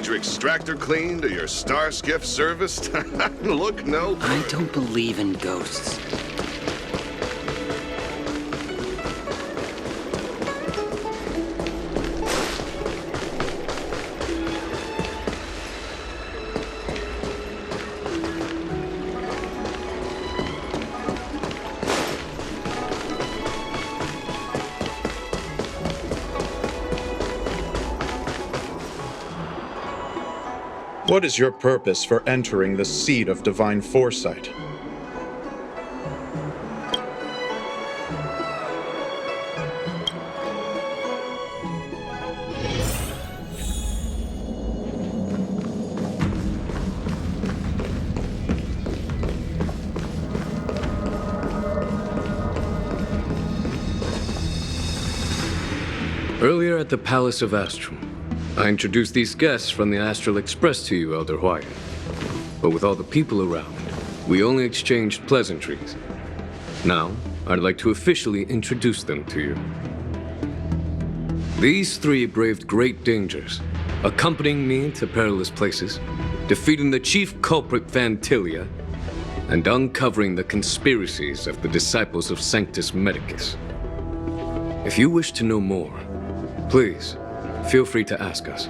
Need your extractor cleaned or your star skiff serviced? Look no further. I don't believe in ghosts. What is your purpose for entering the Seat of Divine Foresight? Earlier at the Palace of Astral, I introduced these guests from the Astral Express to you, Elder Huaiyan. But with all the people around, we only exchanged pleasantries. Now, I'd like to officially introduce them to you. These three braved great dangers, accompanying me to perilous places, defeating the chief culprit Vantilia, and uncovering the conspiracies of the disciples of Sanctus Medicus. If you wish to know more, please, feel free to ask us.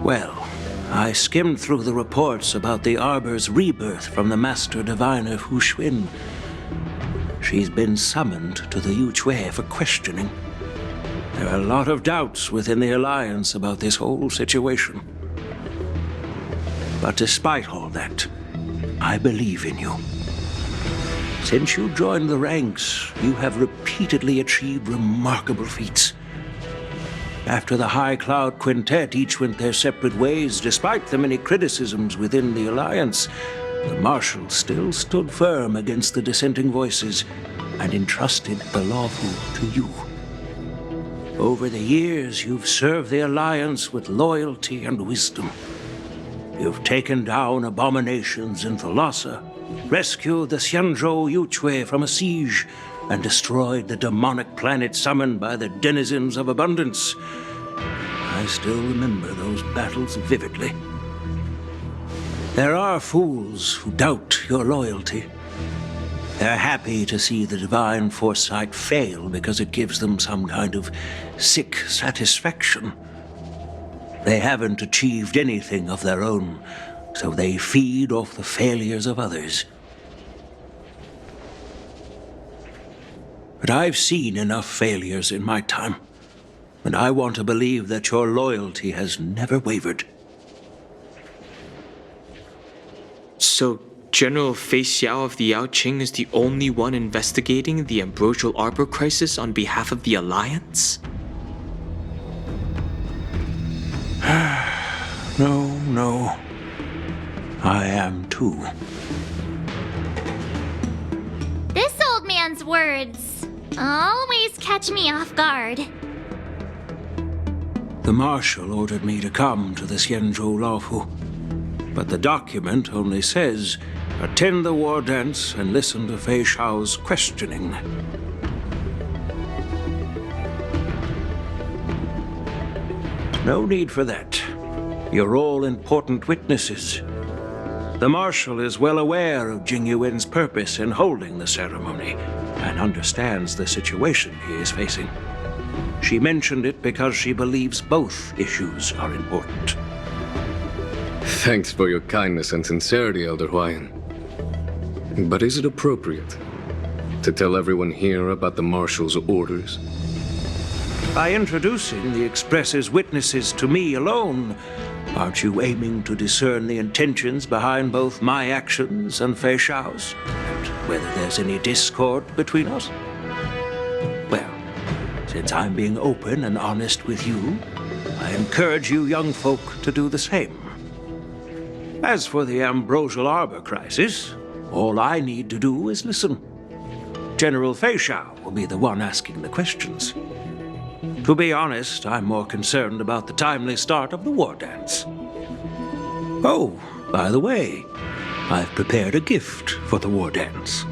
Well, I skimmed through the reports about the Arbor's rebirth from the Master Diviner Hu Xuan. She's been summoned to the Yuque for questioning. There are a lot of doubts within the Alliance about this whole situation. But despite all that, I believe in you. Since you joined the ranks, you have repeatedly achieved remarkable feats. After the High Cloud Quintet each went their separate ways, despite the many criticisms within the Alliance, the Marshal still stood firm against the dissenting voices and entrusted the lawful to you. Over the years, you've served the Alliance with loyalty and wisdom. You've taken down abominations in Thalassa, rescued the Xianzhou Yuque from a siege, and destroyed the demonic planet summoned by the denizens of abundance. I still remember those battles vividly. There are fools who doubt your loyalty. They're happy to see the Divine Foresight fail because it gives them some kind of sick satisfaction. They haven't achieved anything of their own, so they feed off the failures of others. But I've seen enough failures in my time, and I want to believe that your loyalty has never wavered. So, General Fei Xiao of the Yaoqing is the only one investigating the Ambrosial Arbor crisis on behalf of the Alliance? No. I am too. This old man's words always catch me off guard. The Marshal ordered me to come to the Xianzhou Lawfu, but the document only says, attend the war dance and listen to Fei Xiao's questioning. No need for that. You're all important witnesses. The Marshal is well aware of Jing Yuan's purpose in holding the ceremony and understands the situation he is facing. She mentioned it because she believes both issues are important. Thanks for your kindness and sincerity, Elder Huaiyan. But is it appropriate to tell everyone here about the Marshal's orders? By introducing the Express's witnesses to me alone, aren't you aiming to discern the intentions behind both my actions and Fei Xiao's? And whether there's any discord between us? Well, since I'm being open and honest with you, I encourage you young folk to do the same. As for the Ambrosial Arbor crisis, all I need to do is listen. General Fei Xiao will be the one asking the questions. To be honest, I'm more concerned about the timely start of the war dance. Oh, by the way, I've prepared a gift for the war dance.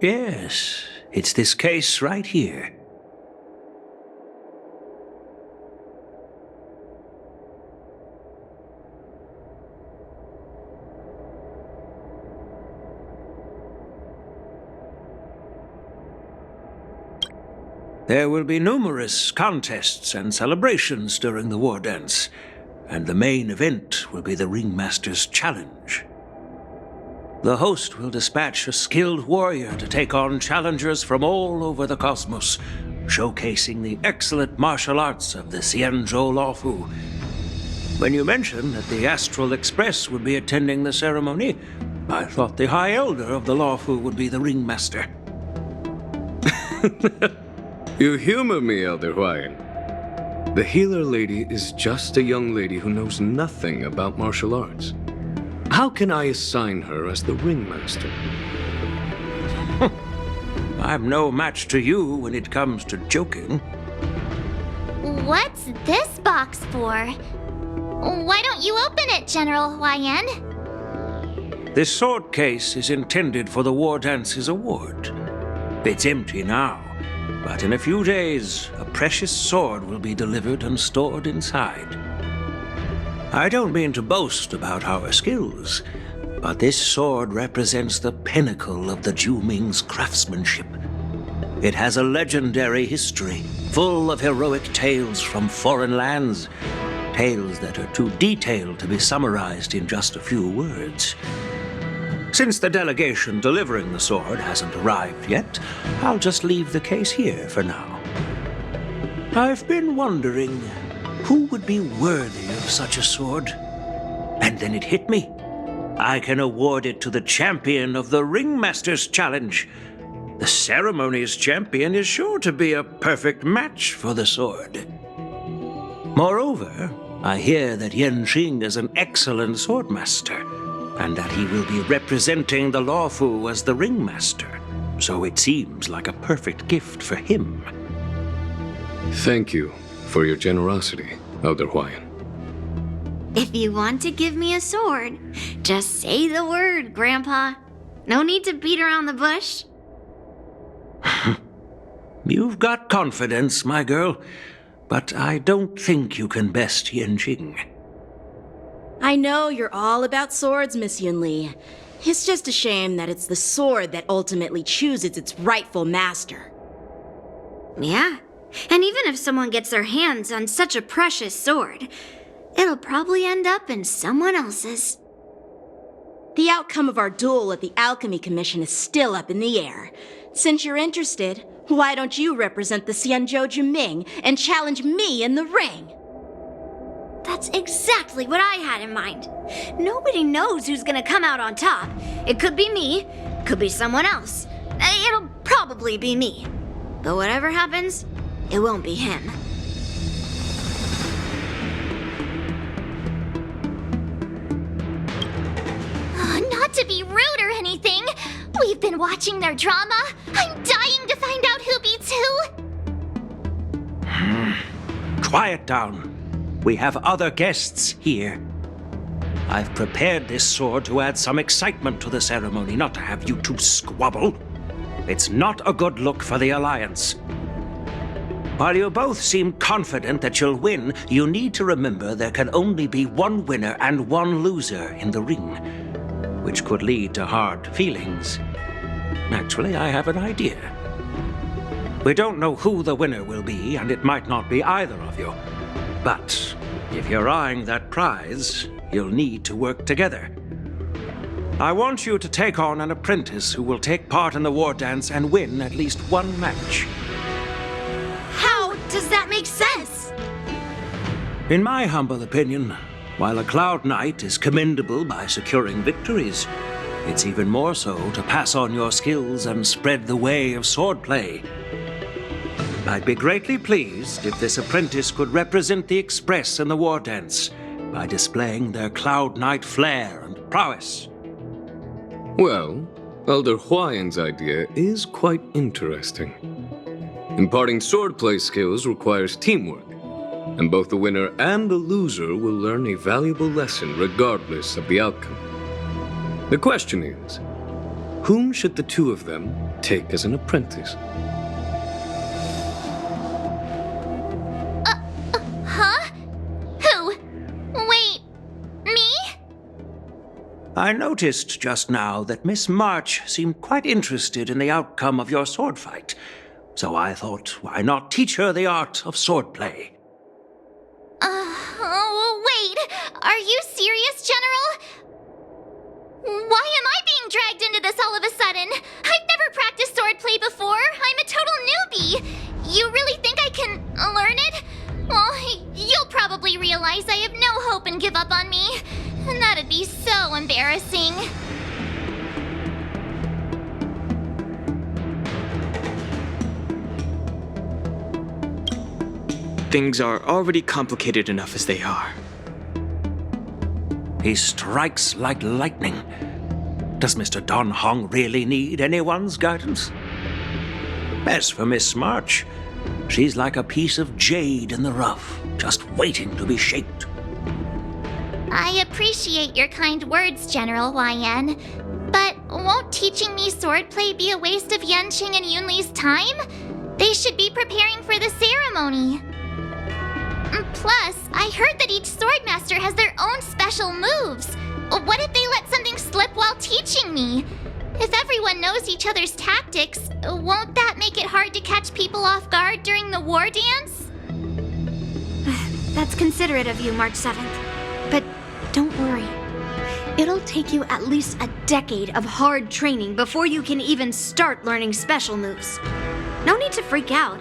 Yes, it's this case right here. There will be numerous contests and celebrations during the war dance, and the main event will be the Ringmaster's Challenge. The host will dispatch a skilled warrior to take on challengers from all over the cosmos, showcasing the excellent martial arts of the Xianzhou Alliance. When you mentioned that the Astral Express would be attending the ceremony, I thought the High Elder of the Alliance would be the Ringmaster. You humor me, Elder Huaiyan. The healer lady is just a young lady who knows nothing about martial arts. How can I assign her as the ringmaster? I'm no match to you when it comes to joking. What's this box for? Why don't you open it, General Huaiyan? This sword case is intended for the War Dance's award. It's empty now, but in a few days, a precious sword will be delivered and stored inside. I don't mean to boast about our skills, but this sword represents the pinnacle of the Zhuming's craftsmanship. It has a legendary history, full of heroic tales from foreign lands, tales that are too detailed to be summarized in just a few words. Since the delegation delivering the sword hasn't arrived yet, I'll just leave the case here for now. I've been wondering who would be worthy of such a sword. And then it hit me. I can award it to the champion of the Ringmaster's Challenge. The ceremony's champion is sure to be a perfect match for the sword. Moreover, I hear that Yanqing is an excellent swordmaster, and that he will be representing the Luofu as the Ringmaster, so it seems like a perfect gift for him. Thank you for your generosity, Elder Huaiyan. If you want to give me a sword, just say the word, Grandpa. No need to beat around the bush. You've got confidence, my girl, but I don't think you can best Yanqing. I know you're all about swords, Miss Yunli. It's just a shame that it's the sword that ultimately chooses its rightful master. Yeah, and even if someone gets their hands on such a precious sword, it'll probably end up in someone else's. The outcome of our duel at the Alchemy Commission is still up in the air. Since you're interested, why don't you represent the Xianzhou Alliance and challenge me in the ring? That's exactly what I had in mind. Nobody knows who's gonna come out on top. It could be me, could be someone else. It'll probably be me. But whatever happens, it won't be him. Not to be rude or anything. We've been watching their drama. I'm dying to find out who beats who. Quiet down. We have other guests here. I've prepared this sword to add some excitement to the ceremony, not to have you two squabble. It's not a good look for the Alliance. While you both seem confident that you'll win, you need to remember there can only be one winner and one loser in the ring, which could lead to hard feelings. Actually, I have an idea. We don't know who the winner will be, and it might not be either of you. But if you're eyeing that prize, you'll need to work together. I want you to take on an apprentice who will take part in the war dance and win at least one match. How does that make sense? In my humble opinion, while a Cloud Knight is commendable by securing victories, it's even more so to pass on your skills and spread the way of swordplay. I'd be greatly pleased if this apprentice could represent the Express in the war dance by displaying their Cloud Knight flair and prowess. Well, Elder Huaiyan's idea is quite interesting. Imparting swordplay skills requires teamwork, and both the winner and the loser will learn a valuable lesson regardless of the outcome. The question is, Whom should the two of them take as an apprentice? Huh? Who? Wait, me? I noticed just now that Miss March seemed quite interested in the outcome of your sword fight. So I thought, why not teach her the art of swordplay? Wait, are you serious, General? Why am I being dragged into this all of a sudden? I've never practiced swordplay before. I'm a total newbie. You really think I can learn it? Well, you'll probably realize I have no hope and give up on me. And that'd be so embarrassing. Things are already complicated enough as they are. He strikes like lightning. Does Mr. Don Hong really need anyone's guidance? As for Miss March, she's like a piece of jade in the rough, just waiting to be shaped. I appreciate your kind words, General Huaiyan. But won't teaching me swordplay be a waste of Yanqing and Yunli's time? They should be preparing for the ceremony. Plus, I heard that each swordmaster has their own special moves. What if they let something slip while teaching me? If everyone knows each other's tactics, won't that make it hard to catch people off guard during the war dance? That's considerate of you, March 7th. But don't worry. It'll take you at least a decade of hard training before you can even start learning special moves. No need to freak out.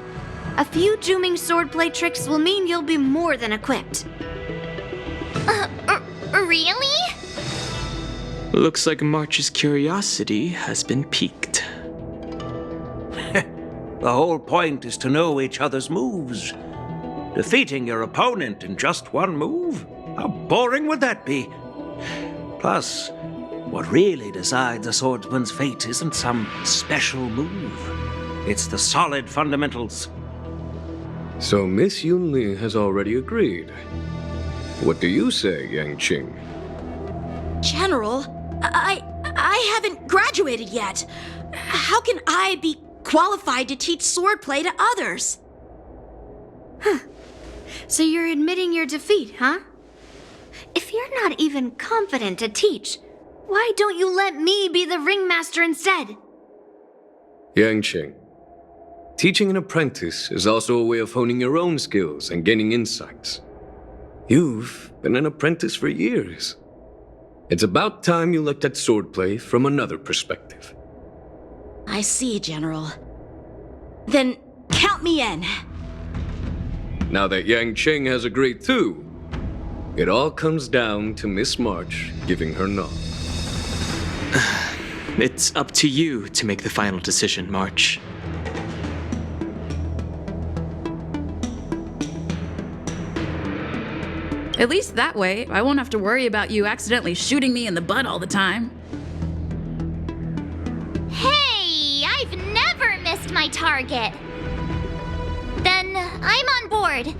A few Zhuming swordplay tricks will mean you'll be more than equipped. Really? Looks like March's curiosity has been piqued. The whole point is to know each other's moves. Defeating your opponent in just one move? How boring would that be? Plus, what really decides a swordsman's fate isn't some special move. It's the solid fundamentals. So Miss Yunli has already agreed. What do you say, Yanqing? General, I haven't graduated yet. How can I be qualified to teach swordplay to others? So you're admitting your defeat, huh? If you're not even confident to teach, why don't you let me be the ringmaster instead? Yanqing, teaching an apprentice is also a way of honing your own skills and gaining insights. You've been an apprentice for years. It's about time you looked at swordplay from another perspective. I see, General. Then count me in. Now that Yanqing has agreed too, it all comes down to Miss March giving her nod. It's up to you to make the final decision, March. At least that way, I won't have to worry about you accidentally shooting me in the butt all the time. Hey, I've never missed my target. Then I'm on board.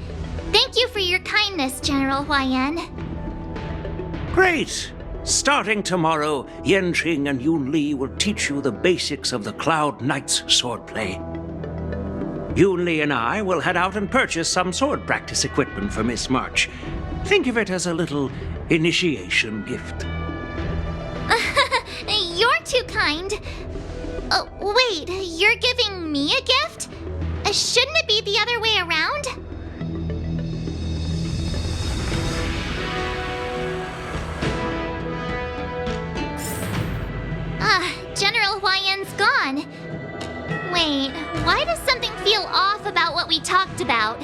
Thank you for your kindness, General Huaiyan. Great! Starting tomorrow, Yanqing and Yunli will teach you the basics of the Cloud Knight's swordplay. Yunli and I will head out and purchase some sword practice equipment for Miss March. Think of it as a little initiation gift. You're too kind. Wait, you're giving me a gift? Shouldn't it be the other way around? General Huaiyan's gone. Wait, why does something feel off about what we talked about?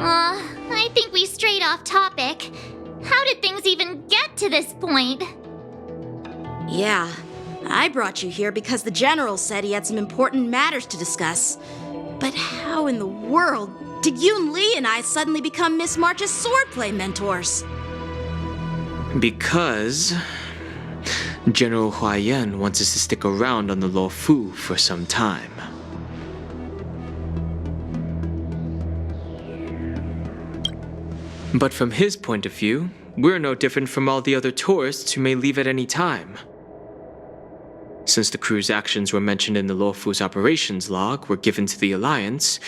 I think we strayed off topic. How did things even get to this point? Yeah, I brought you here because the General said he had some important matters to discuss. But how in the world did Yun Li and I suddenly become Miss March's swordplay mentors? Because General Huaiyan wants us to stick around on the Luofu for some time. But from his point of view, we're no different from all the other tourists who may leave at any time. Since the crew's actions were mentioned in the Luofu's operations log were given to the Alliance,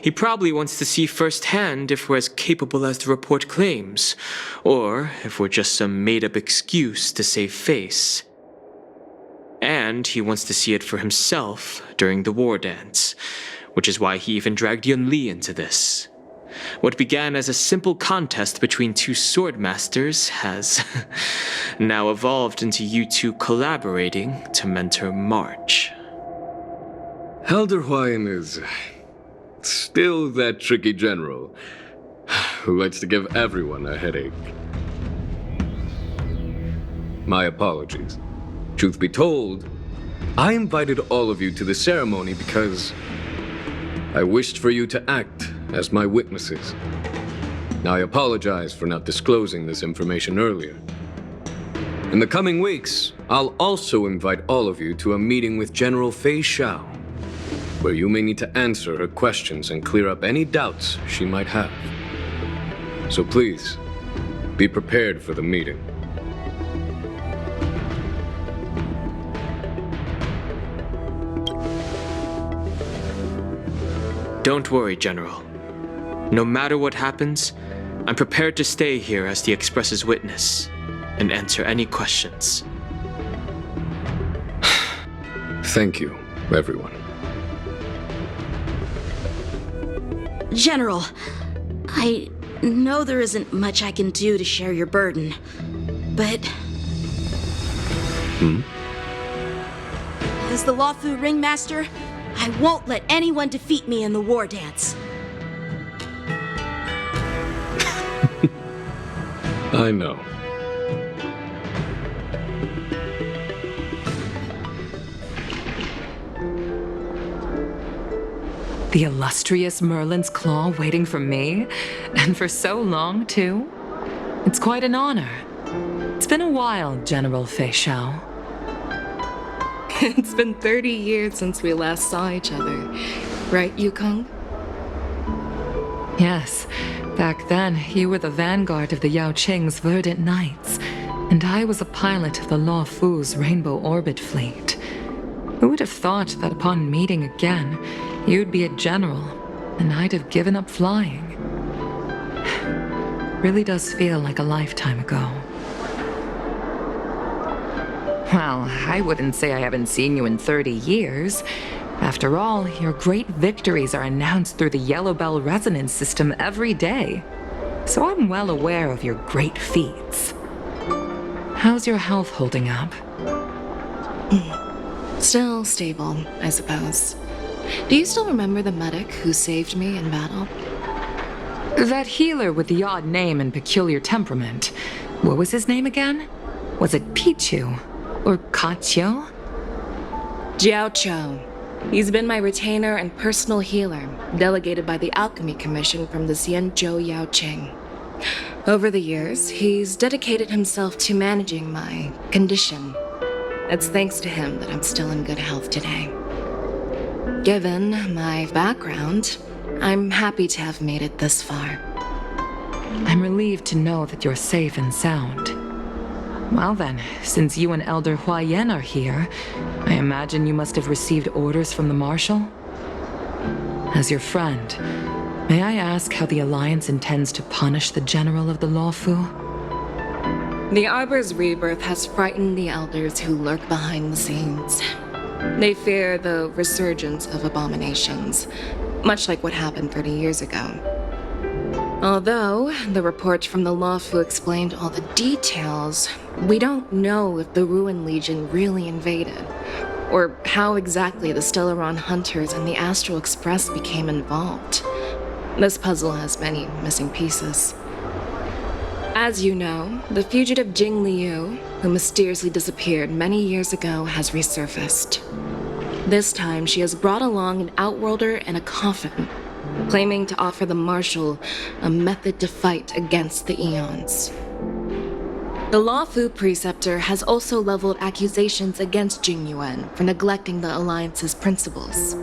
he probably wants to see firsthand if we're as capable as the report claims, or if we're just some made-up excuse to save face. And he wants to see it for himself during the war dance, which is why he even dragged Yun Li into this. What began as a simple contest between two swordmasters has now evolved into you two collaborating to mentor March. Elder Huaiyan is still that tricky general who likes to give everyone a headache. My apologies. Truth be told, I invited all of you to the ceremony because I wished for you to act as my witnesses. I apologize for not disclosing this information earlier. In the coming weeks, I'll also invite all of you to a meeting with General Fei Xiao, where you may need to answer her questions and clear up any doubts she might have. So please, be prepared for the meeting. Don't worry, General. No matter what happens, I'm prepared to stay here as the Express's witness and answer any questions. Thank you, everyone. General, I know there isn't much I can do to share your burden, but... As the Luofu ringmaster, I won't let anyone defeat me in the war dance. I know. The illustrious Merlin's Claw waiting for me? And for so long, too? It's quite an honor. It's been a while, General Fei Xiao. It's been 30 years since we last saw each other. Right, Yukong? Yes. Back then, you were the vanguard of the Yaoqing's Verdant Knights, and I was a pilot of the Luofu's Rainbow Orbit fleet. Who would have thought that upon meeting again, you'd be a general, and I'd have given up flying? Really does feel like a lifetime ago. Well, I wouldn't say I haven't seen you in 30 years. After all, your great victories are announced through the Yellow Bell resonance system every day. So I'm well aware of your great feats. How's your health holding up? Still stable, I suppose. Do you still remember the medic who saved me in battle? That healer with the odd name and peculiar temperament. What was his name again? Was it Pichu? Or Kachio? Jiao Chou. He's been my retainer and personal healer, delegated by the Alchemy Commission from the Xianzhou Yaoqing. Over the years, he's dedicated himself to managing my condition. It's thanks to him that I'm still in good health today. Given my background, I'm happy to have made it this far. I'm relieved to know that you're safe and sound. Well then, since you and Elder Huaiyan are here, I imagine you must have received orders from the Marshal? As your friend, may I ask how the Alliance intends to punish the General of the Luofu? The Arbor's rebirth has frightened the elders who lurk behind the scenes. They fear the resurgence of abominations, much like what happened 30 years ago. Although the report from the Luofu explained all the details, we don't know if the Ruin Legion really invaded, or how exactly the Stellaron Hunters and the Astral Express became involved. This puzzle has many missing pieces. As you know, the fugitive Jing Liu, who mysteriously disappeared many years ago, has resurfaced. This time, she has brought along an outworlder and a coffin, claiming to offer the Marshal a method to fight against the Eons. The Luofu Preceptor has also leveled accusations against Jing Yuan for neglecting the Alliance's principles.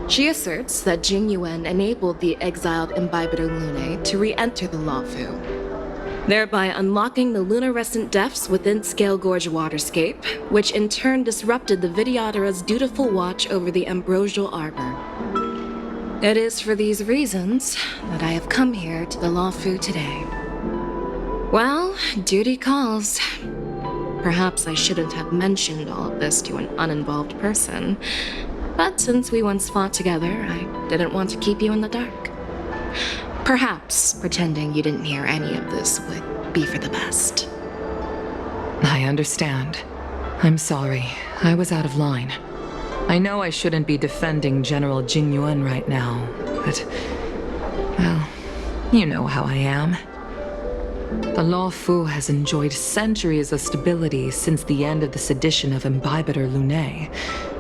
She asserts that Jing Yuan enabled the exiled Imbibitor Lunae to re-enter the Lawfu, thereby unlocking the lunarescent depths within Scale Gorge waterscape, which in turn disrupted the Videodara's dutiful watch over the Ambrosial Arbor. It is for these reasons that I have come here to the Lawfu today. Well, duty calls. Perhaps I shouldn't have mentioned all of this to an uninvolved person, but since we once fought together, I didn't want to keep you in the dark. Perhaps pretending you didn't hear any of this would be for the best. I understand. I'm sorry. I was out of line. I know I shouldn't be defending General Jing Yuan right now, but, well, you know how I am. The Lawfu has enjoyed centuries of stability since the end of the sedition of Imbibitor Lunae,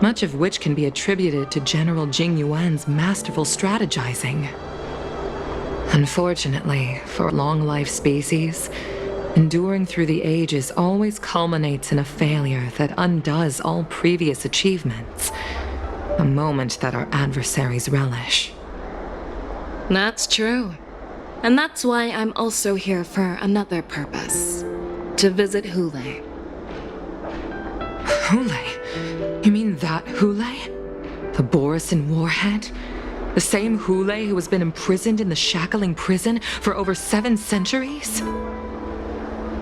much of which can be attributed to General Jing Yuan's masterful strategizing. Unfortunately, for long-life species, enduring through the ages always culminates in a failure that undoes all previous achievements, a moment that our adversaries relish. That's true. And that's why I'm also here for another purpose. To visit Hule. Hule? You mean that Hule? The Borisin warhead? The same Hule who has been imprisoned in the Shackling prison for over 7 centuries?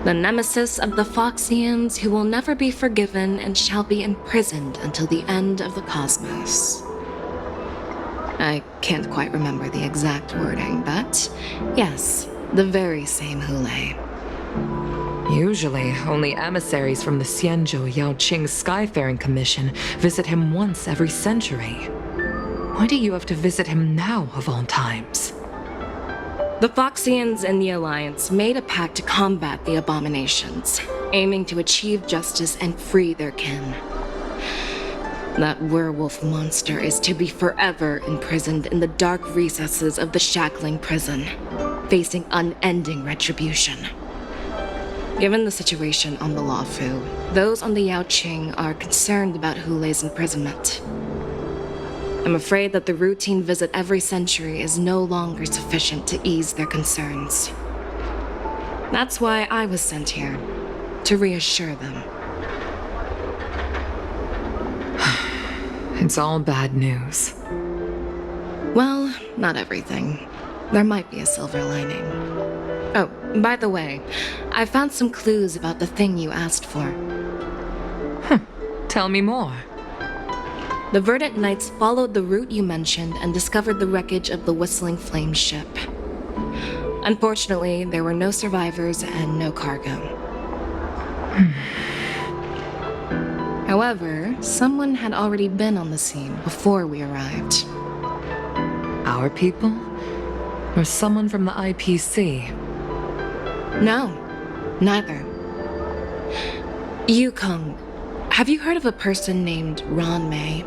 The nemesis of the Foxians who will never be forgiven and shall be imprisoned until the end of the cosmos. I can't quite remember the exact wording, but yes, the very same Hule. Usually, only emissaries from the Xianzhou Yaoqing Skyfaring Commission visit him once every century. Why do you have to visit him now, of all times? The Foxians and the Alliance made a pact to combat the abominations, aiming to achieve justice and free their kin. That werewolf monster is to be forever imprisoned in the dark recesses of the Shackling prison, facing unending retribution. Given the situation on the Lawfu, those on the Yaoqing are concerned about Hule's imprisonment. I'm afraid that the routine visit every century is no longer sufficient to ease their concerns. That's why I was sent here, to reassure them. It's all bad news. Well, not everything. There might be a silver lining. Oh, by the way, I found some clues about the thing you asked for. Tell me more. The Verdant Knights followed the route you mentioned and discovered the wreckage of the Whistling Flame ship. Unfortunately, there were no survivors and no cargo. However, someone had already been on the scene before we arrived. Our people? Or someone from the IPC? No, neither. Yukong, have you heard of a person named Ron May?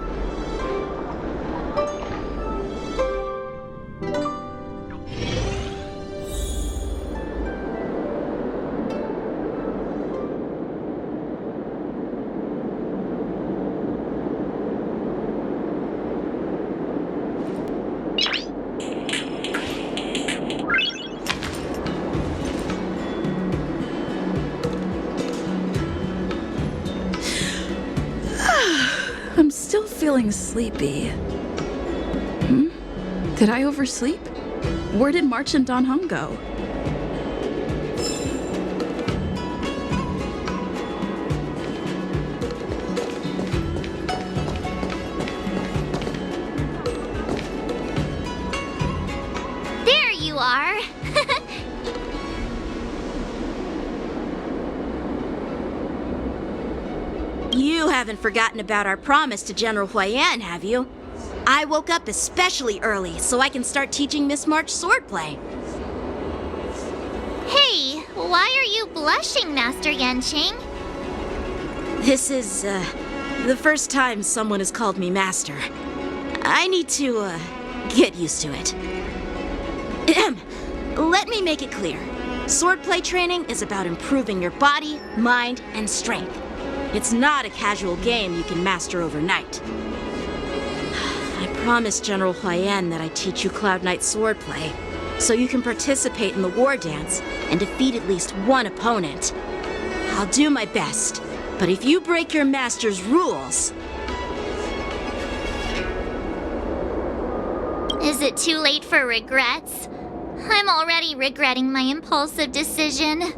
I'm still feeling sleepy. Did I oversleep? Where did March and Don Hung go? There you are! You haven't forgotten about our promise to General Huaiyan, have you? I woke up especially early so I can start teaching Miss March swordplay. Hey, why are you blushing, Master Yanqing? This is, the first time someone has called me Master. I need to, get used to it. Let me make it clear. Swordplay training is about improving your body, mind, and strength. It's not a casual game you can master overnight. I promised General Huaiyan that I teach you Cloud Knight swordplay, so you can participate in the war dance and defeat at least one opponent. I'll do my best, but if you break your master's rules... Is it too late for regrets? I'm already regretting my impulsive decision.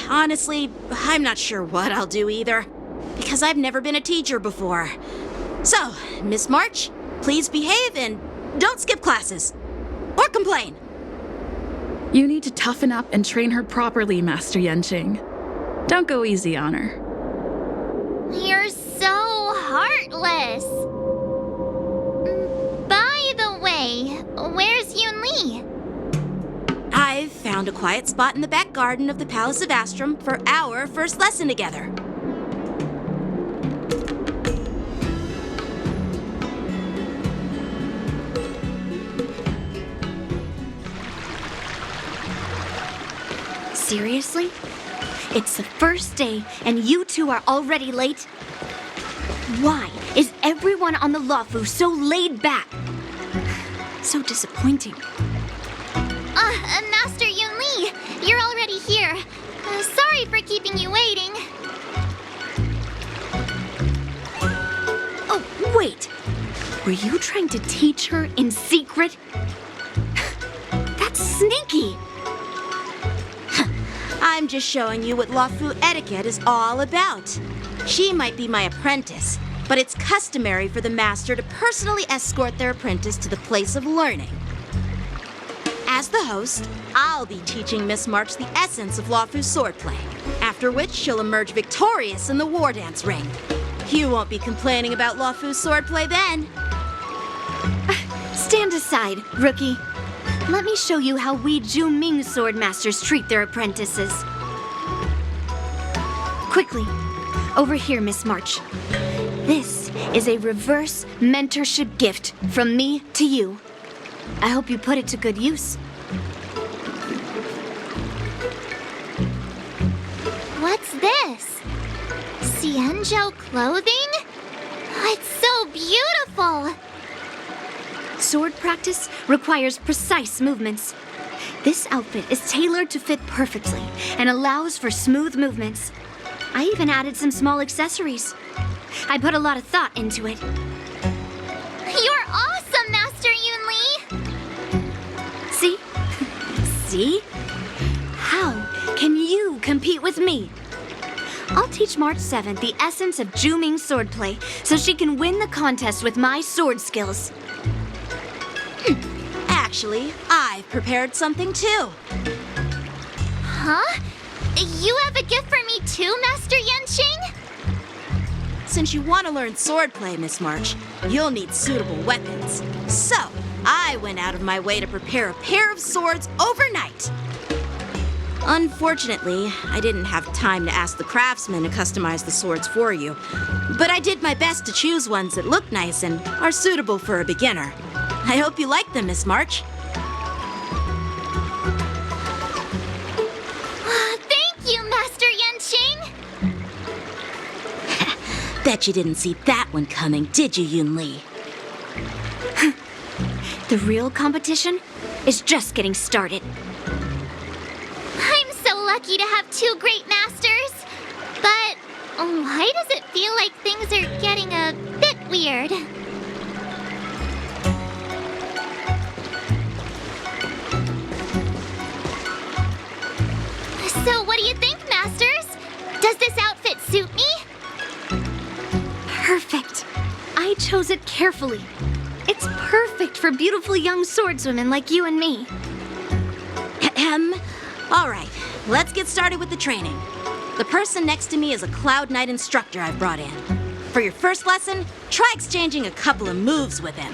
Honestly, I'm not sure what I'll do either, because I've never been a teacher before. So, Miss March, please behave and don't skip classes. Or complain. You need to toughen up and train her properly, Master Yanqing. Don't go easy on her. You're so heartless. By the way, where's Yun Li? I've found a quiet spot in the back garden of the Palace of Astrum for our first lesson together. Seriously? It's the first day, and you two are already late? Why is everyone on the Luofu so laid back? So disappointing. Master Yun Li, you're already here. Sorry for keeping you waiting. Oh, wait. Were you trying to teach her in secret? That's sneaky. I'm just showing you what Luofu etiquette is all about. She might be my apprentice, but it's customary for the master to personally escort their apprentice to the place of learning. As the host, I'll be teaching Miss March the essence of Luofu's swordplay, after which she'll emerge victorious in the war dance ring. You won't be complaining about Luofu's swordplay then. Stand aside, rookie. Let me show you how we Zhuming sword masters treat their apprentices. Quickly, over here, Miss March. This is a reverse mentorship gift from me to you. I hope you put it to good use. What's this? Xianzhou clothing? It's so beautiful! Sword practice requires precise movements. This outfit is tailored to fit perfectly and allows for smooth movements. I even added some small accessories. I put a lot of thought into it. You're awesome, Master Yun Li! See? See? How can you compete with me? I'll teach March 7th the essence of Zhuming swordplay so she can win the contest with my sword skills. Actually, I've prepared something too. Huh? You have a gift for me too, Master Yanqing? Since you want to learn swordplay, Miss March, you'll need suitable weapons. So, I went out of my way to prepare a pair of swords overnight. Unfortunately, I didn't have time to ask the craftsman to customize the swords for you, but I did my best to choose ones that look nice and are suitable for a beginner. I hope you like them, Miss March. Thank you, Master Yanqing! Bet you didn't see that one coming, did you, Yun Li? The real competition is just getting started. I'm so lucky to have two great masters. But why does it feel like things are getting a bit weird? So what do you think, masters? Does this outfit suit me? Perfect. I chose it carefully. It's perfect for beautiful young swordswomen like you and me. All right, let's get started with the training. The person next to me is a Cloud Knight instructor I've brought in. For your first lesson, try exchanging a couple of moves with him.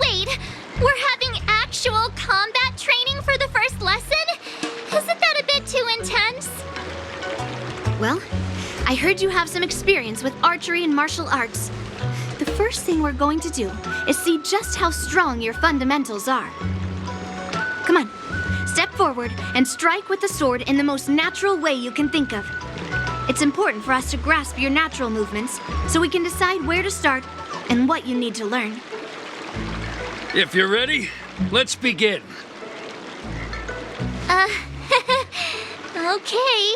Wait. We're having actual combat training for the first lesson? Isn't that a bit too intense? Well, I heard you have some experience with archery and martial arts. The first thing we're going to do is see just how strong your fundamentals are. Come on, step forward and strike with the sword in the most natural way you can think of. It's important for us to grasp your natural movements so we can decide where to start and what you need to learn. If you're ready, let's begin. Okay.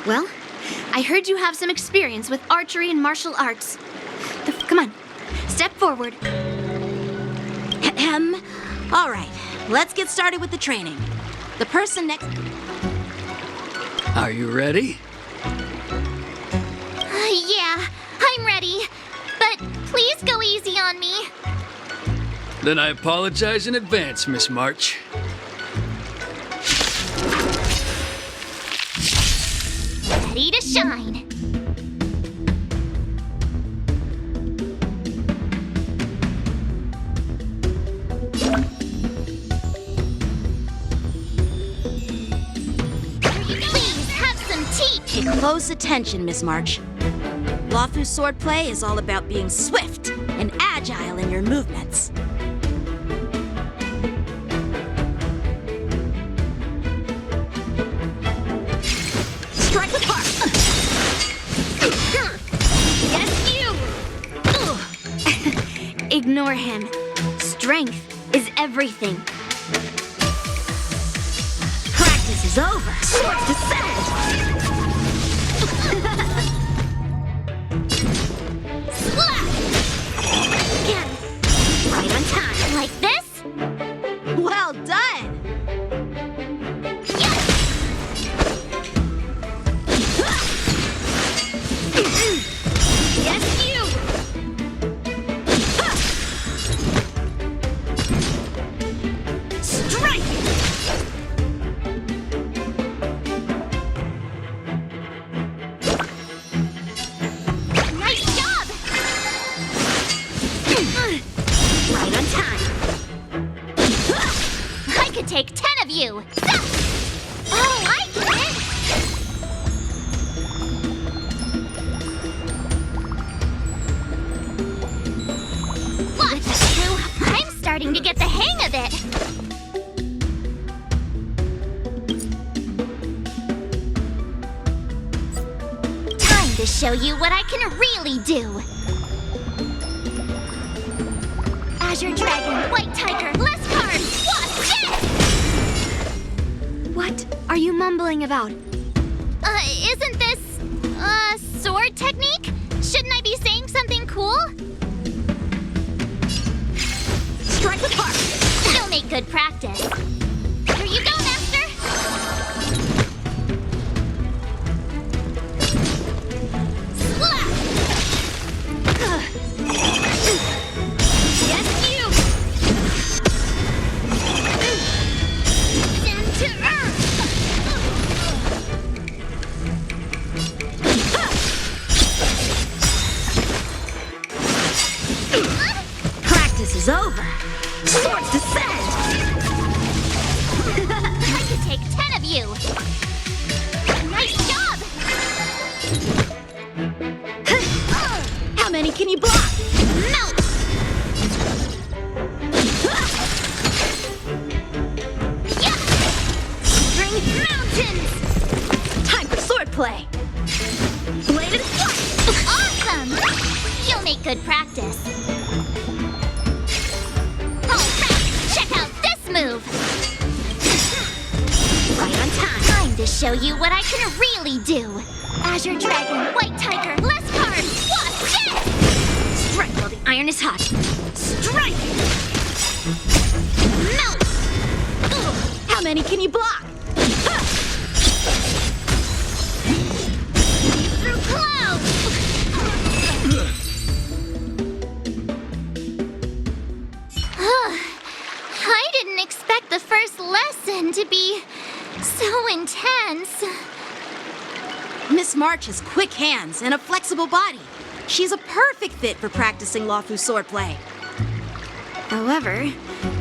Well, I heard you have some experience with archery and martial arts. Come on, step forward. Ahem. All right, let's get started with the training. The person next... Are you ready? Yeah, I'm ready. But please go easy on me. Then I apologize in advance, Miss March. Ready to shine. Please have some tea. Pay close attention, Miss March. Luofu's swordplay is all about being swift and agile in your movements. Strike with heart. Yes, you! Ignore him. Strength is everything. Practice is over. Swords descend! Again. Right on time. Like this? Well done! Yes, you! Strike! Nice job! Right on time. I could take 10 of you. Oh, I get it! What? I'm starting to get the hang of it. Time to show you what I can really do. Azure Dragon, White Tiger, less cards, what's this? What are you mumbling about? Isn't this, sword technique? Shouldn't I be saying something cool? Strike with heart. You'll make good practice. Here you go, Master! Slap! Yes, you! Down to earth! Practice is over. Swords descend! I could take 10 of you! Nice job! How many can you block? Melt! Yeah! Bring mountains! Time for swordplay. Bladed flight! Awesome! You'll make good practice. Alright, check out this move! Right on time. Time to show you what I can really do. Azure Dragon, White Tiger, less cards, what's this? Strike while the iron is hot. Strike! Melt! How many can you block? Through clouds! I didn't expect the first lesson to be so intense. Miss March has quick hands and a flexible body. She's a perfect fit for practicing Luofu swordplay. However,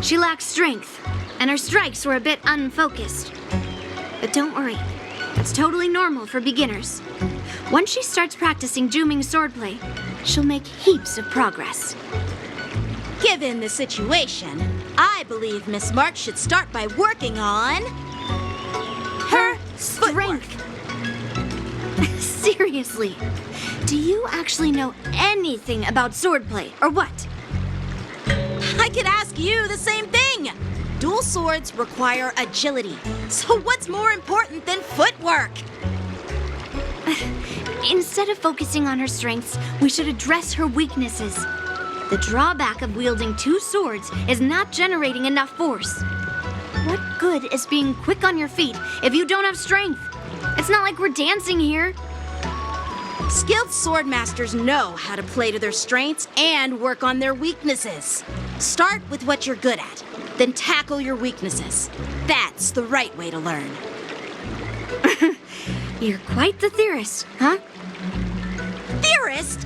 she lacks strength, and her strikes were a bit unfocused. But don't worry, that's totally normal for beginners. Once she starts practicing Zhuming swordplay, she'll make heaps of progress. Given the situation, I believe Miss March should start by working on her strength. Seriously, do you actually know anything about swordplay, or what? I could ask you the same thing. Dual swords require agility, so what's more important than footwork? Instead of focusing on her strengths, we should address her weaknesses. The drawback of wielding two swords is not generating enough force. What good is being quick on your feet if you don't have strength? It's not like we're dancing here. Skilled swordmasters know how to play to their strengths and work on their weaknesses. Start with what you're good at, then tackle your weaknesses. That's the right way to learn. You're quite the theorist, huh? Theorist?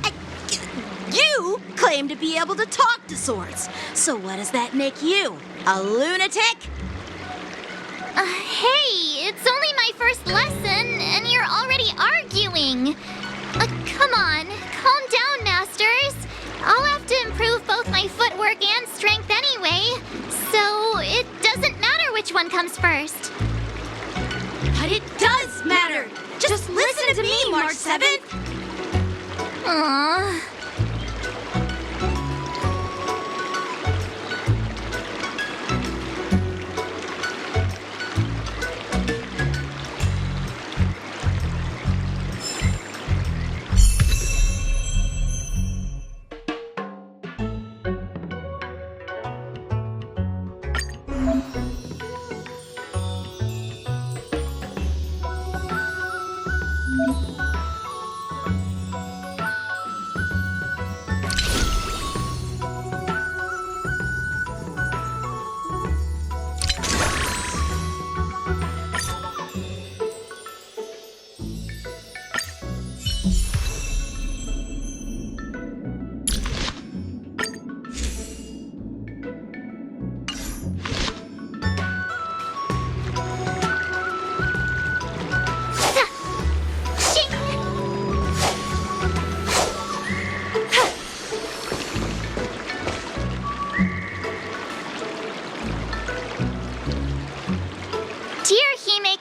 You claim to be able to talk to swords. So what does that make you? A lunatic? Hey, it's only my first lesson, and you're already arguing. Come on, calm down, masters. I'll have to improve both my footwork and strength anyway, so it doesn't matter which one comes first. But it does matter. Just listen to me, March 7th. Aww.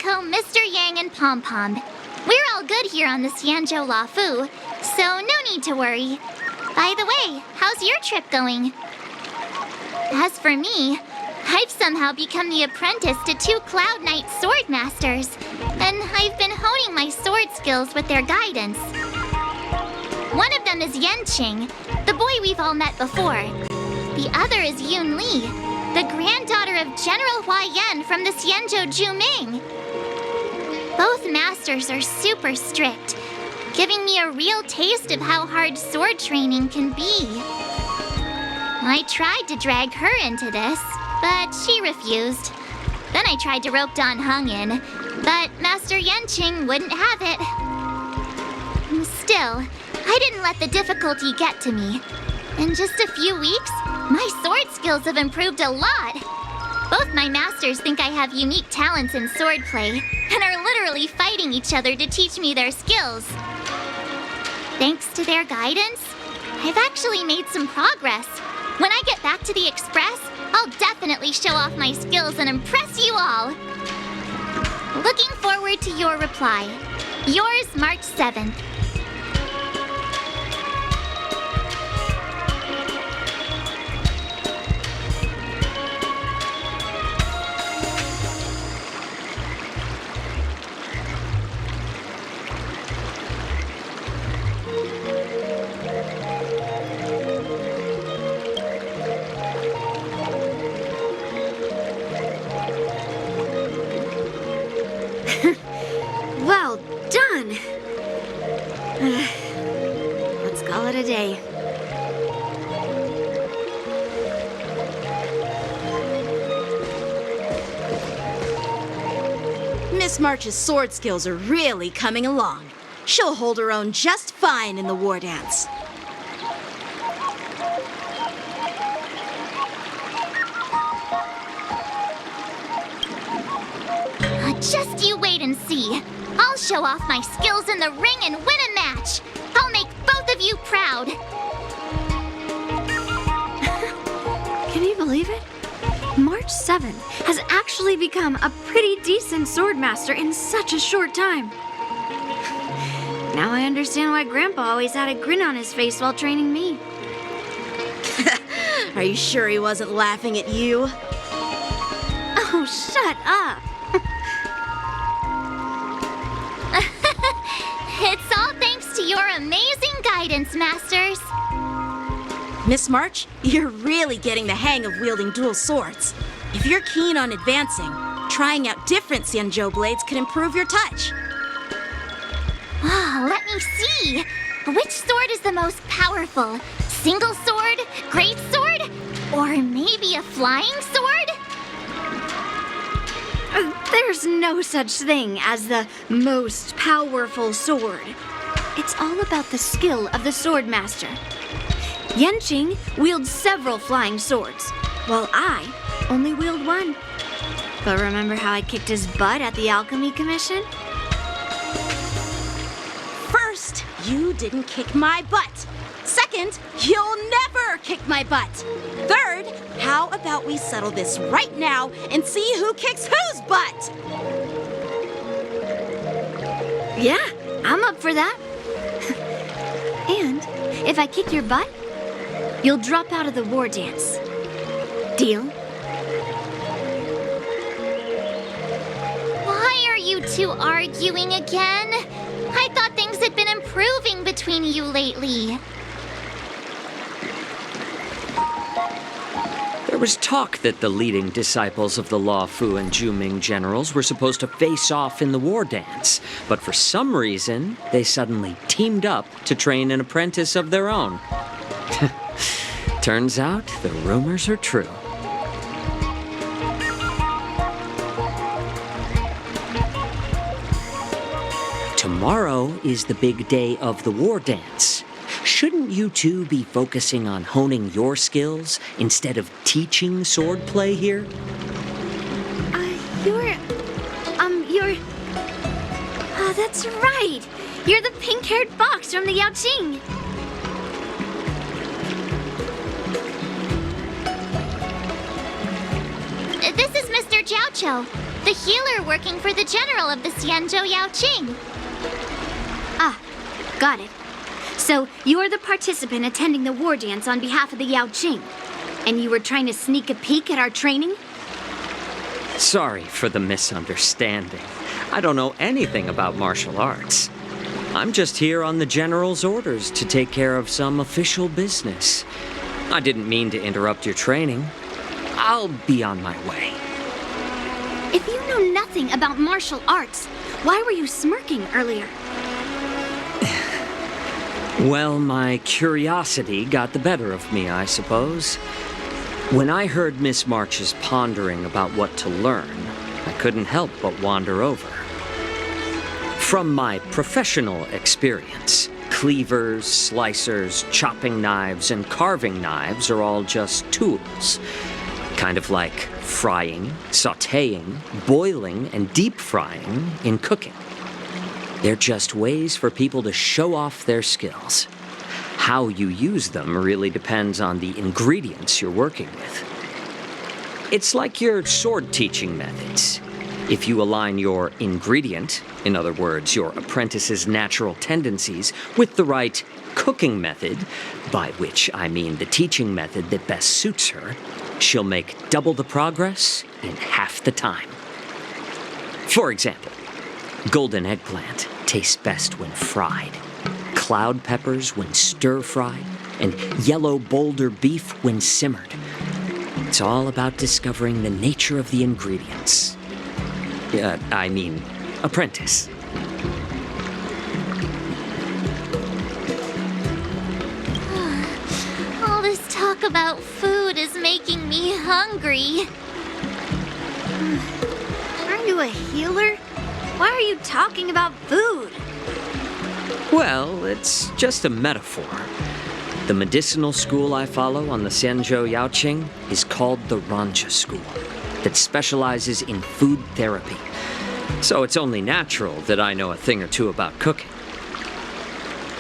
Mr. Yang and Pom Pom. We're all good here on the Xianzhou Alliance, so no need to worry. By the way, how's your trip going? As for me, I've somehow become the apprentice to 2 Cloud Knight sword masters, and I've been honing my sword skills with their guidance. One of them is Yanqing, the boy we've all met before. The other is Yun Li, the granddaughter of General Huaiyan from the Xianzhou Zhuming. Both masters are super strict, giving me a real taste of how hard sword training can be. I tried to drag her into this, but she refused. Then I tried to rope Dan Heng in, but Master Yanqing wouldn't have it. Still, I didn't let the difficulty get to me. In just a few weeks, my sword skills have improved a lot. Both my masters think I have unique talents in swordplay, and are literally fighting each other to teach me their skills. Thanks to their guidance, I've actually made some progress. When I get back to the Express, I'll definitely show off my skills and impress you all. Looking forward to your reply. Yours, March 7th. Well done! Let's call it a day. Miss March's sword skills are really coming along. She'll hold her own just fine in the war dance. Just you wait and see. I'll show off my skills in the ring and win a match. I'll make both of you proud. Can you believe it? March 7th has actually become a pretty decent swordmaster in such a short time. Now I understand why Grandpa always had a grin on his face while training me. Are you sure he wasn't laughing at you? Oh, shut up! It's all thanks to your amazing guidance, Masters. Miss March, you're really getting the hang of wielding dual swords. If you're keen on advancing, trying out different Xianzhou blades could improve your touch. Oh, let me see. Which sword is the most powerful? Single sword? Great sword? Or maybe a flying sword? There's no such thing as the most powerful sword. It's all about the skill of the swordmaster. Yanqing wields several flying swords, while I only wield one. But remember how I kicked his butt at the Alchemy Commission? First, you didn't kick my butt. Second, you'll never kick my butt. Third, how about we settle this right now and see who kicks whose butt? Yeah, I'm up for that. And if I kick your butt, you'll drop out of the war dance. Deal? Why are you two arguing again? I thought things had been improving between you lately. There was talk that the leading disciples of the Luofu and Zhuming generals were supposed to face off in the war dance, but for some reason, they suddenly teamed up to train an apprentice of their own. Turns out, the rumors are true. Tomorrow is the big day of the war dance. Shouldn't you two be focusing on honing your skills instead of teaching swordplay here? You're... Oh, that's right. You're the pink-haired fox from the Yaoqing. This is Mr. Jiaoqiu, the healer working for the general of the Xianzhou Yaoqing. Ah, got it. So, you're the participant attending the war dance on behalf of the Yaoqing. And you were trying to sneak a peek at our training? Sorry for the misunderstanding. I don't know anything about martial arts. I'm just here on the general's orders to take care of some official business. I didn't mean to interrupt your training. I'll be on my way. If you know nothing about martial arts, why were you smirking earlier? Well, my curiosity got the better of me, I suppose. When I heard Miss March's pondering about what to learn, I couldn't help but wander over. From my professional experience, cleavers, slicers, chopping knives, and carving knives are all just tools. Kind of like frying, sautéing, boiling, and deep frying in cooking. They're just ways for people to show off their skills. How you use them really depends on the ingredients you're working with. It's like your sword teaching methods. If you align your ingredient, in other words, your apprentice's natural tendencies, with the right cooking method, by which I mean the teaching method that best suits her, she'll make double the progress in half the time. For example, golden eggplant tastes best when fried, cloud peppers when stir-fried, and yellow boulder beef when simmered. It's all about discovering the nature of the ingredients. Apprentice. All this talk about food is making me hungry. Aren't you a healer? Why are you talking about food? Well, it's just a metaphor. The medicinal school I follow on the Xianzhou Yaoqing is called the Rancha School, that specializes in food therapy. So it's only natural that I know a thing or two about cooking.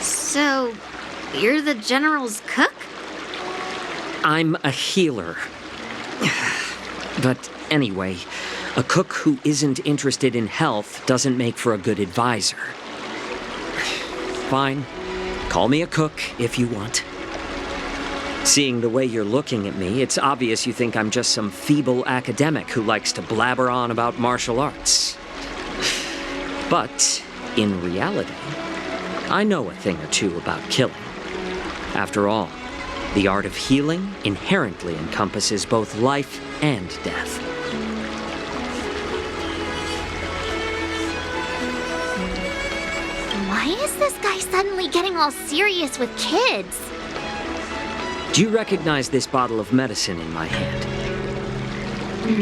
So, you're the general's cook? I'm a healer, But anyway, a cook who isn't interested in health doesn't make for a good advisor. Fine. Call me a cook if you want. Seeing the way you're looking at me, it's obvious you think I'm just some feeble academic who likes to blabber on about martial arts. But, in reality, I know a thing or two about killing. After all, the art of healing inherently encompasses both life and death. Why is this guy suddenly getting all serious with kids? Do you recognize this bottle of medicine in my hand?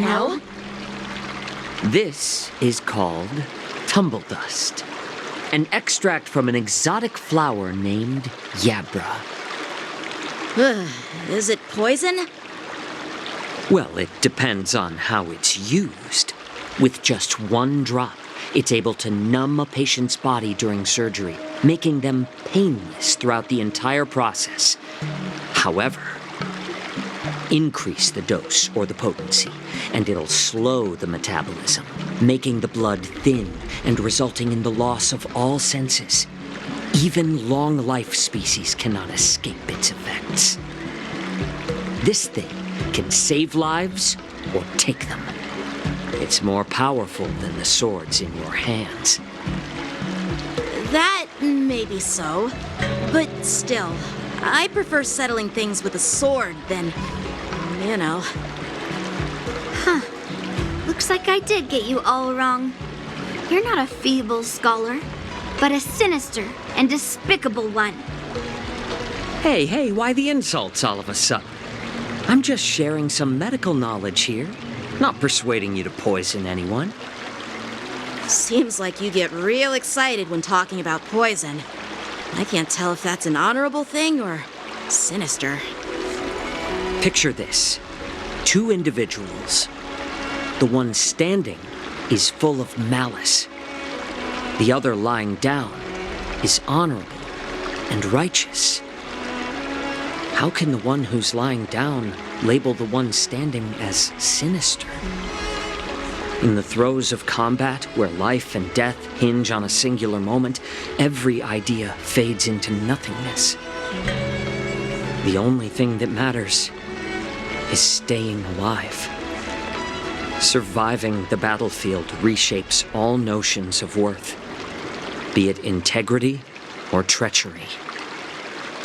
No. This is called tumble dust, an extract from an exotic flower named Yabra. Is it poison? Well, it depends on how it's used. With just one drop, it's able to numb a patient's body during surgery, making them painless throughout the entire process. However, increase the dose or the potency, and it'll slow the metabolism, making the blood thin and resulting in the loss of all senses. Even long-life species cannot escape its effects. This thing can save lives or take them. It's more powerful than the swords in your hands. That may be so, but still, I prefer settling things with a sword than, you know. Huh. Looks like I did get you all wrong. You're not a feeble scholar, but a sinister and despicable one. Hey, why the insults all of a sudden? I'm just sharing some medical knowledge here, not persuading you to poison anyone. Seems like you get real excited when talking about poison. I can't tell if that's an honorable thing or sinister. Picture this. 2 individuals. The one standing is full of malice. The other lying down is honorable and righteous. How can the one who's lying down label the one standing as sinister? In the throes of combat, where life and death hinge on a singular moment, every idea fades into nothingness. The only thing that matters is staying alive. Surviving the battlefield reshapes all notions of worth, be it integrity or treachery.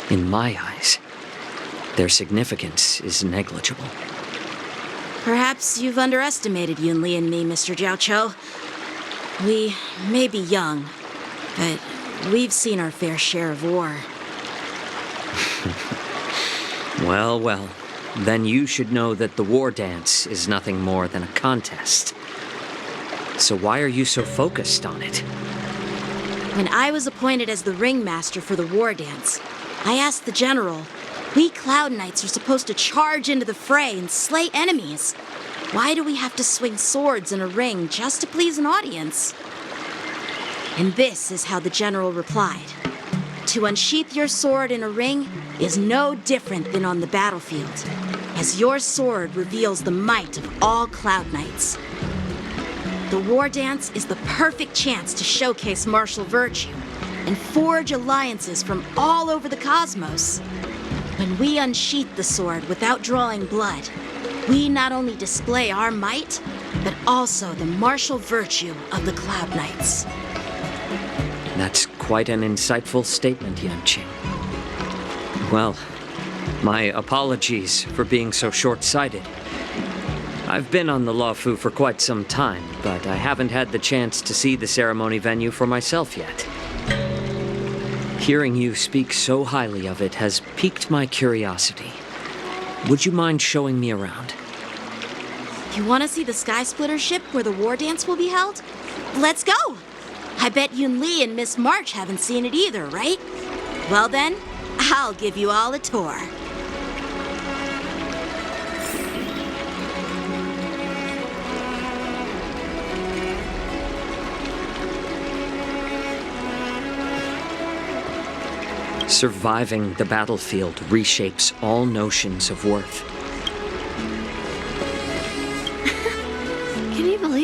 In my eyes, their significance is negligible. Perhaps you've underestimated Yun Li and me, Mr. Jiaoqiu. We may be young, but we've seen our fair share of war. Well, then you should know that the war dance is nothing more than a contest. So why are you so focused on it? When I was appointed as the ringmaster for the war dance, I asked the general, we Cloud Knights are supposed to charge into the fray and slay enemies. Why do we have to swing swords in a ring just to please an audience? And this is how the general replied. To unsheath your sword in a ring is no different than on the battlefield, as your sword reveals the might of all Cloud Knights. The war dance is the perfect chance to showcase martial virtue and forge alliances from all over the cosmos. When we unsheath the sword without drawing blood, we not only display our might, but also the martial virtue of the Cloud Knights. That's quite an insightful statement, Yanqing. Well, my apologies for being so short-sighted. I've been on the Luofu for quite some time, but I haven't had the chance to see the ceremony venue for myself yet. Hearing you speak so highly of it has piqued my curiosity. Would you mind showing me around? You want to see the Sky Splitter ship where the war dance will be held? Let's go! I bet Yun Li and Miss March haven't seen it either, right? Well then, I'll give you all a tour. Surviving the battlefield reshapes all notions of worth.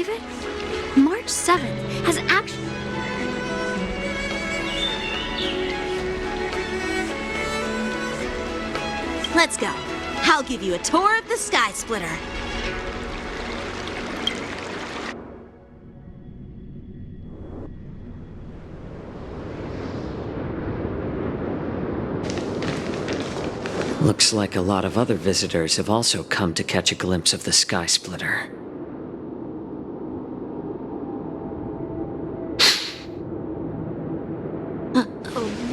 believe it? March 7th has actually... Let's go. I'll give you a tour of the Sky Splitter. Looks like a lot of other visitors have also come to catch a glimpse of the Sky Splitter.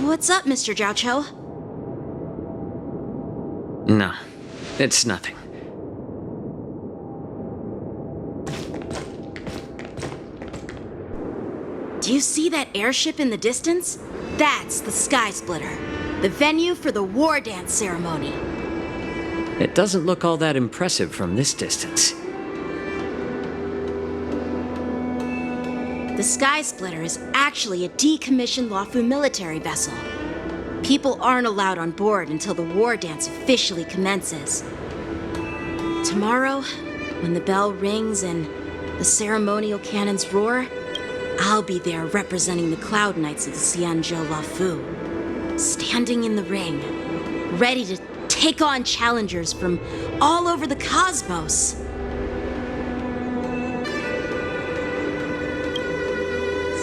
What's up, Mr. Jiaoqiu? No, it's nothing. Do you see that airship in the distance? That's the Sky Splitter, the venue for the war dance ceremony. It doesn't look all that impressive from this distance. The Sky Splitter is actually a decommissioned Luofu military vessel. People aren't allowed on board until the war dance officially commences. Tomorrow, when the bell rings and the ceremonial cannons roar, I'll be there representing the Cloud Knights of the Xianzhou Luofu, standing in the ring, ready to take on challengers from all over the cosmos.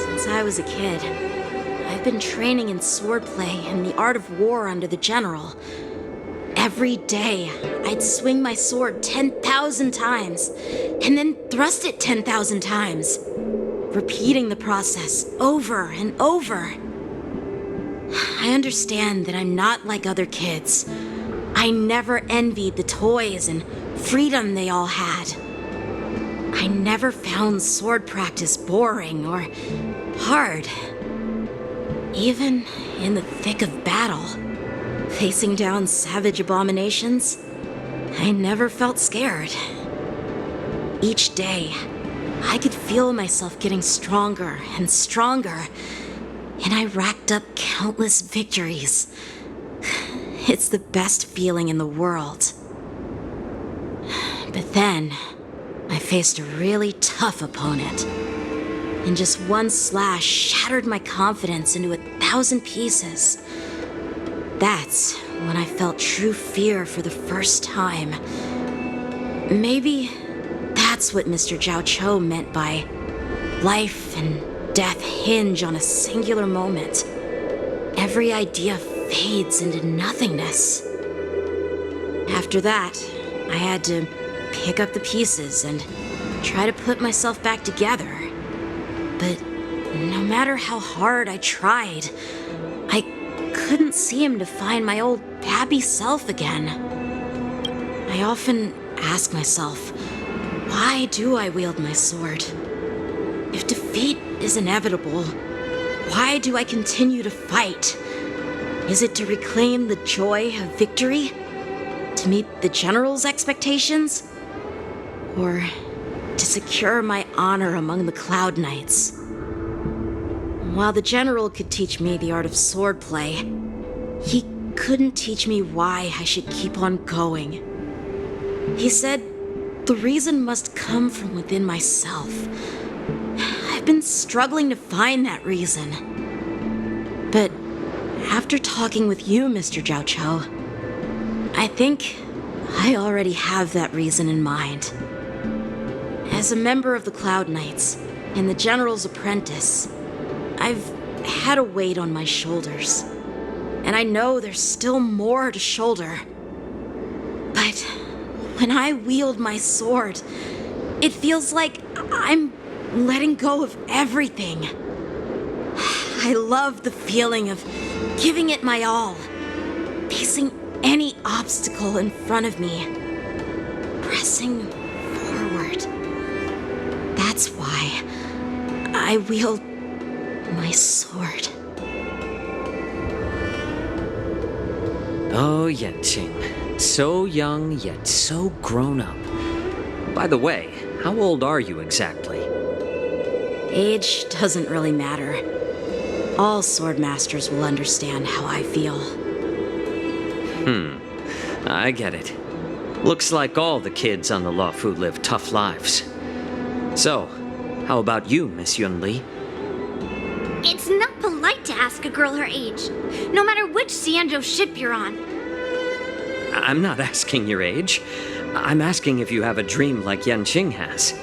Since I was a kid, I've been training in swordplay and the art of war under the General. Every day, I'd swing my sword 10,000 times, and then thrust it 10,000 times, repeating the process over and over. I understand that I'm not like other kids. I never envied the toys and freedom they all had. I never found sword practice boring or hard. Even in the thick of battle, facing down savage abominations, I never felt scared. Each day, I could feel myself getting stronger and stronger, and I racked up countless victories. It's the best feeling in the world. But then, I faced a really tough opponent, and just one slash shattered my confidence into 1,000 pieces. That's when I felt true fear for the first time. Maybe that's what Mr. Jiaoqiu meant by life and death hinge on a singular moment. Every idea fades into nothingness. After that, I had to pick up the pieces and try to put myself back together. But no matter how hard I tried, I couldn't seem to find my old happy self again. I often ask myself, why do I wield my sword? If defeat is inevitable, why do I continue to fight? Is it to reclaim the joy of victory? To meet the General's expectations? Or to secure my honor among the Cloud Knights? While the General could teach me the art of swordplay, he couldn't teach me why I should keep on going. He said the reason must come from within myself. I've been struggling to find that reason. But after talking with you, Mr. Jiaoqiu, I think I already have that reason in mind. As a member of the Cloud Knights and the General's apprentice, I've had a weight on my shoulders, and I know there's still more to shoulder. But when I wield my sword, it feels like I'm letting go of everything. I love the feeling of giving it my all, facing any obstacle in front of me, pressing forward. That's why I wield my sword. Oh, Yanqing. So young, yet so grown up. By the way, how old are you exactly? Age doesn't really matter. All sword masters will understand how I feel. I get it. Looks like all the kids on the Luofu live tough lives. So, How about you, Miss Yunli? It's not polite to ask a girl her age, no matter which Xianzhou ship you're on. I'm not asking your age. I'm asking if you have a dream like Yanqing has.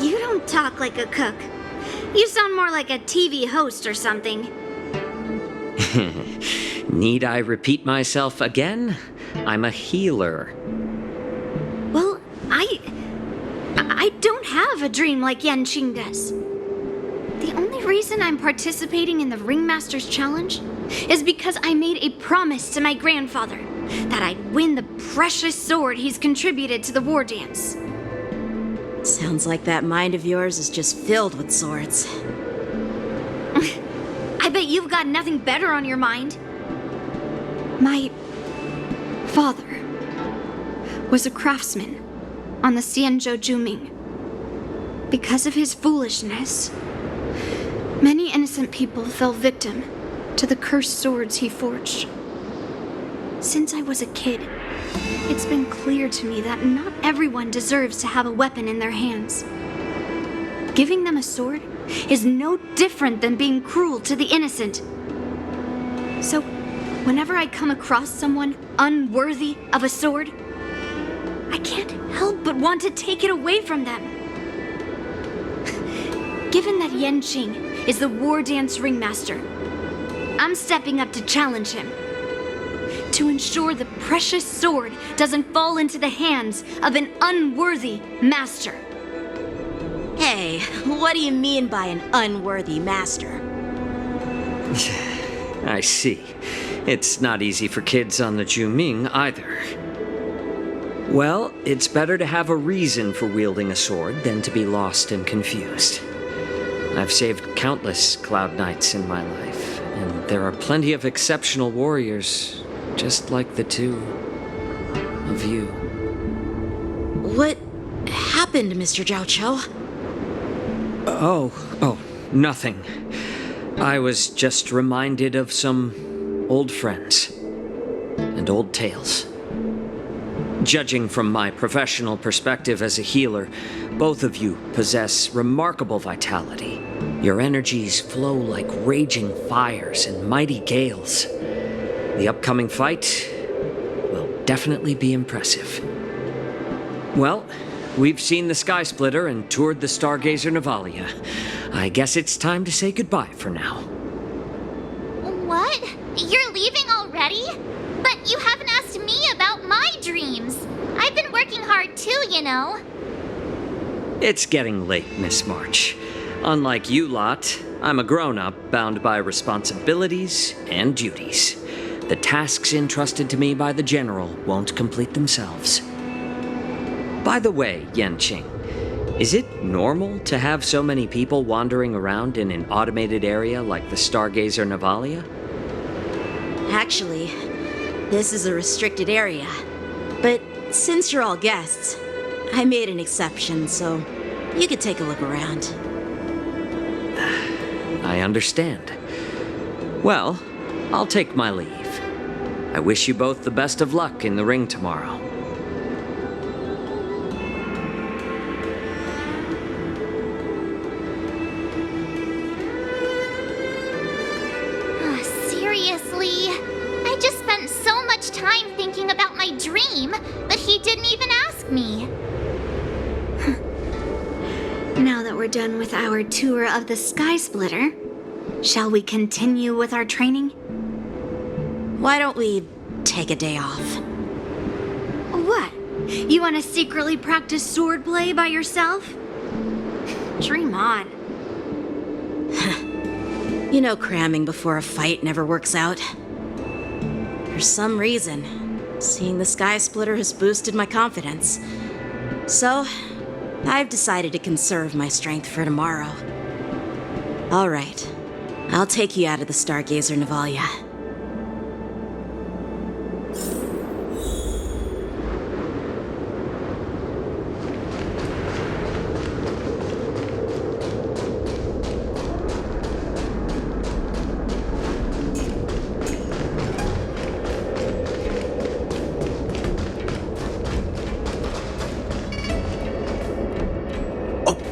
You don't talk like a cook. You sound more like a TV host or something. Need I repeat myself again? I'm a healer. Well, I don't have a dream like Yanqing does. The only reason I'm participating in the Ringmaster's Challenge is because I made a promise to my grandfather that I'd win the precious sword he's contributed to the war dance. Sounds like that mind of yours is just filled with swords. I bet you've got nothing better on your mind. My father was a craftsman on the Xianzhou Alliance. Because of his foolishness, many innocent people fell victim to the cursed swords he forged. Since I was a kid, it's been clear to me that not everyone deserves to have a weapon in their hands. Giving them a sword is no different than being cruel to the innocent. So, whenever I come across someone unworthy of a sword, I can't help but want to take it away from them. Given that Yanqing is the war dance ringmaster, I'm stepping up to challenge him. To ensure the precious sword doesn't fall into the hands of an unworthy master. Hey, what do you mean by an unworthy master? I see. It's not easy for kids on the Zhuming either. Well, it's better to have a reason for wielding a sword than to be lost and confused. I've saved countless Cloud Knights in my life, and there are plenty of exceptional warriors, just like the two of you. What happened, Mr. Zhao Chou? Oh, nothing. I was just reminded of some old friends and old tales. Judging from my professional perspective as a healer, both of you possess remarkable vitality. Your energies flow like raging fires and mighty gales. The upcoming fight will definitely be impressive. Well, we've seen the Sky Splitter and toured the Stargazer Navalia. I guess it's time to say goodbye for now. What? You're leaving already? But you haven't asked me about my dreams. I've been working hard too, you know. It's getting late, Miss March. Unlike you lot, I'm a grown-up bound by responsibilities and duties. The tasks entrusted to me by the General won't complete themselves. By the way, Yanqing, is it normal to have so many people wandering around in an automated area like the Stargazer Navalia? Actually, this is a restricted area. But since you're all guests, I made an exception, so you could take a look around. I understand. Well, I'll take my leave. I wish you both the best of luck in the ring tomorrow. Seriously? I just spent so much time thinking about my dream, but he didn't even ask me. Now that we're done with our tour of the Sky Splitter, shall we continue with our training? Why don't we take a day off? What? You want to secretly practice swordplay by yourself? Dream on. You know, cramming before a fight never works out. For some reason, seeing the Sky Splitter has boosted my confidence. So, I've decided to conserve my strength for tomorrow. All right, I'll take you out of the Stargazer Navalia.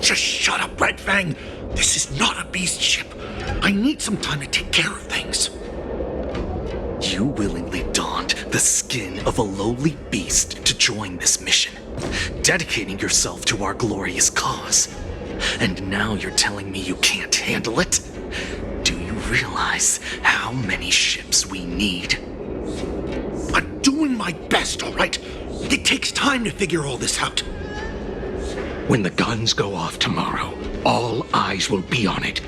Just shut up, Red Fang. This is not a beast ship. I need some time to take care of things. You willingly donned the skin of a lowly beast to join this mission, dedicating yourself to our glorious cause. And now you're telling me you can't handle it? Do you realize how many ships we need? I'm doing my best, all right? It takes time to figure all this out. When the guns go off tomorrow, all eyes will be on it.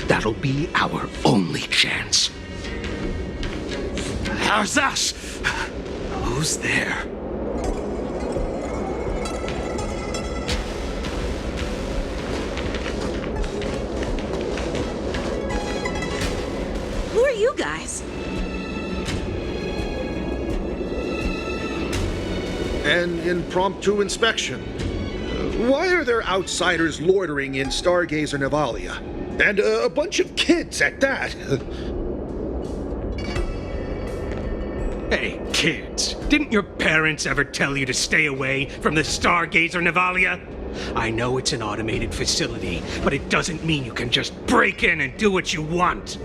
That'll be our only chance. How's that? Who's there? Who are you guys? An impromptu inspection. Why are there outsiders loitering in Stargazer Navalia? And a bunch of kids at that. Hey, kids, didn't your parents ever tell you to stay away from the Stargazer Navalia? I know it's an automated facility, but it doesn't mean you can just break in and do what you want.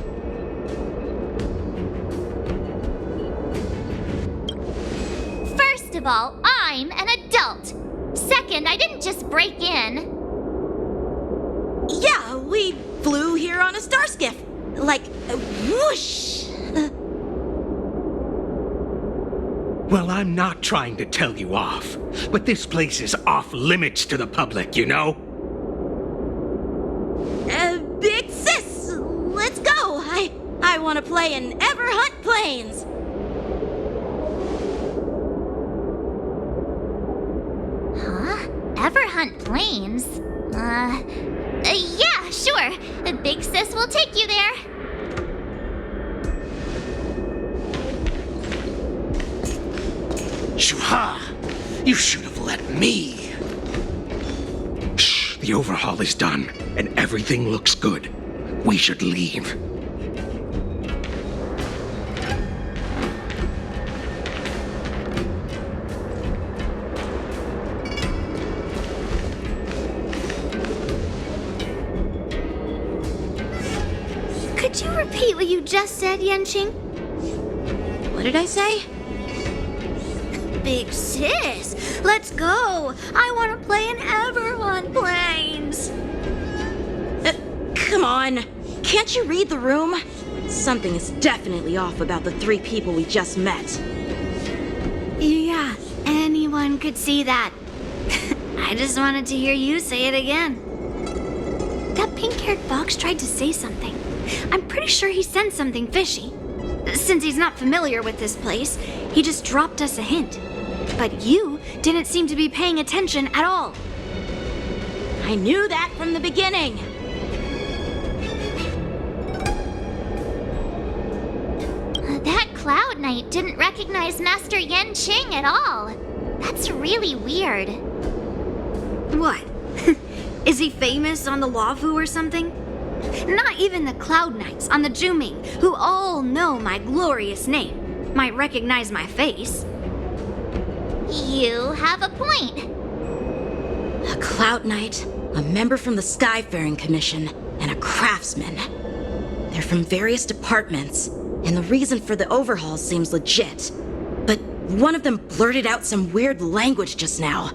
First of all, I'm an adult. Second, I didn't just break in. Yeah, we flew here on a star skiff. Like, whoosh! Well, I'm not trying to tell you off, but this place is off limits to the public, you know? Big sis, let's go. I want to play in Everhunt Plains. Huh? Everhunt Plains? Yeah, sure. The big sis will take you there. Shuha! You should have let me. Shh, the overhaul is done, and everything looks good. We should leave. Could you repeat what you just said, Yanqing? What did I say? Big sis, let's go. I want to play in Everhunt Plains. Come on. Can't you read the room? Something is definitely off about the 3 people we just met. Yeah, anyone could see that. I just wanted to hear you say it again. That pink-haired fox tried to say something. I'm pretty sure he sensed something fishy. Since he's not familiar with this place, he just dropped us a hint. But you didn't seem to be paying attention at all. I knew that from the beginning. That Cloud Knight didn't recognize Master Yanqing at all. That's really weird. What? Is he famous on the Luofu or something? Not even the Cloud Knights on the Zhuming, who all know my glorious name, might recognize my face. You have a point. A Cloud Knight, a member from the Skyfaring Commission, and a craftsman. They're from various departments, and the reason for the overhaul seems legit. But one of them blurted out some weird language just now.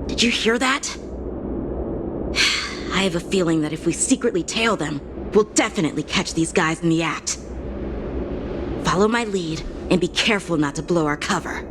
Did you hear that? I have a feeling that if we secretly tail them, we'll definitely catch these guys in the act. Follow my lead, and be careful not to blow our cover.